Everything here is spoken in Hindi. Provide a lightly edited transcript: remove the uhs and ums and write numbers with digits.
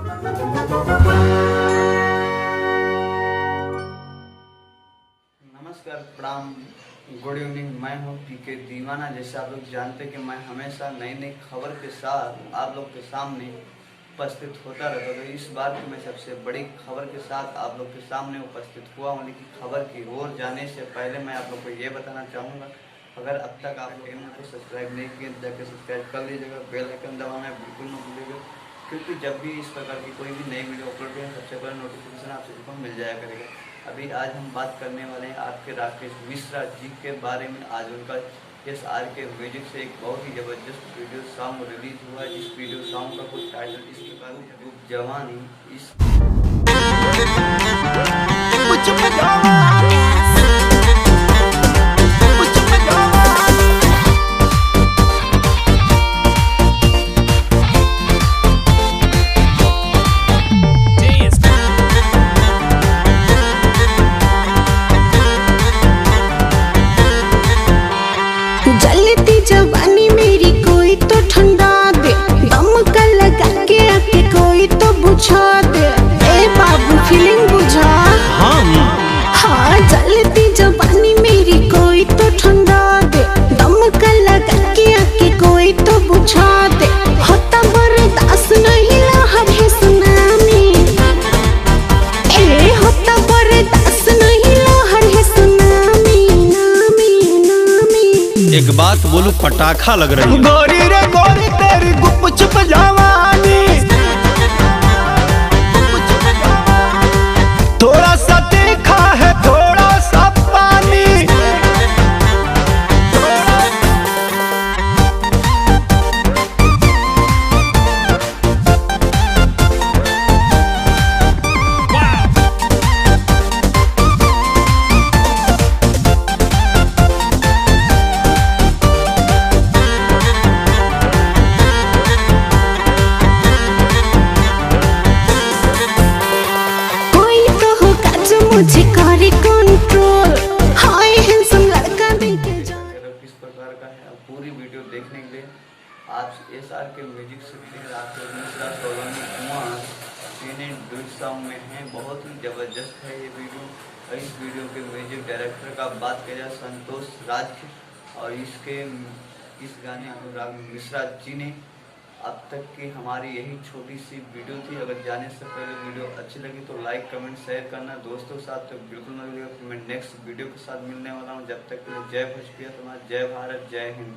नमस्कार, प्रणाम, गुड इवनिंग। मैं हूं पीके दीवाना। जैसे आप लोग जानते हैं कि मैं हमेशा नई नई खबर के साथ आप लोग के सामने उपस्थित होता रहता, तो इस बार की मैं सबसे बड़ी खबर के साथ आप लोग के सामने उपस्थित हुआ हूं। लेकिन खबर की ओर जाने से पहले मैं आप लोग को ये बताना चाहूँगा, अगर अब तक आप चैनल को सब्सक्राइब नहीं किए तो जाकर सब्सक्राइब कर लीजिएगा, बेल आइकन दबाना बिल्कुल न भूलिएगा, क्योंकि जब भी इस प्रकार की कोई भी नई वीडियो अपलोड करें सबसे पहले नोटिफिकेशन आप सभी को मिल जाया करेगा। अभी आज हम बात करने वाले हैं आपके राकेश मिश्रा जी के बारे में। आज उनका SR के म्यूजिक से एक बहुत ही ज़बरदस्त वीडियो सॉन्ग रिलीज हुआ है। इस वीडियो सॉन्ग का कुछ टाइटल इस प्रकार है, जवानी इस जवानी मेरी कोई तो ठंडा दे, दम का लगा के आके कोई तो बुझा दे। ए बाबू फीलिंग बुझा। हाँ, जलती जवानी मेरी कोई तो ठंडा दे, दम का लगा के आके कोई तो बुझा दे। होता बर्दाश्त नहीं लहर है सुनामी, ए होता बर्दाश्त नहीं लहर है सुनामी। नामी नामी एक बात बोलू, पटाखा लग रही है। गोरी रे गोरी तेरी गुप चुप जवानी, थोड़ा सा तीखा है थोड़ा सा पानी। मुझे करे कंट्रोल, हाय हैंडसम लड़का देखे जा। किस प्रकार का है पूरी वीडियो देखने के लिए आप SR के म्यूजिक सुनते हैं। राकेश मिश्रा, सोलोनी कुमार तीनों डुएट सॉन्ग में हैं। बहुत ही ज़बरदस्त है ये वीडियो। और इस वीडियो के म्यूजिक डायरेक्टर का बात किया जाए संतोष राज, और इस गाने को राकेश मिश्रा जी ने। अब तक की हमारी यही छोटी सी वीडियो थी। अगर जाने से पहले वीडियो अच्छी लगी तो लाइक कमेंट शेयर करना दोस्तों के साथ, तो बिल्कुल न भूलिएगा। मैं नेक्स्ट वीडियो के साथ मिलने वाला हूँ। जब तक के लिए जय भोजपुरिया समाज, जय भारत, जय हिंद।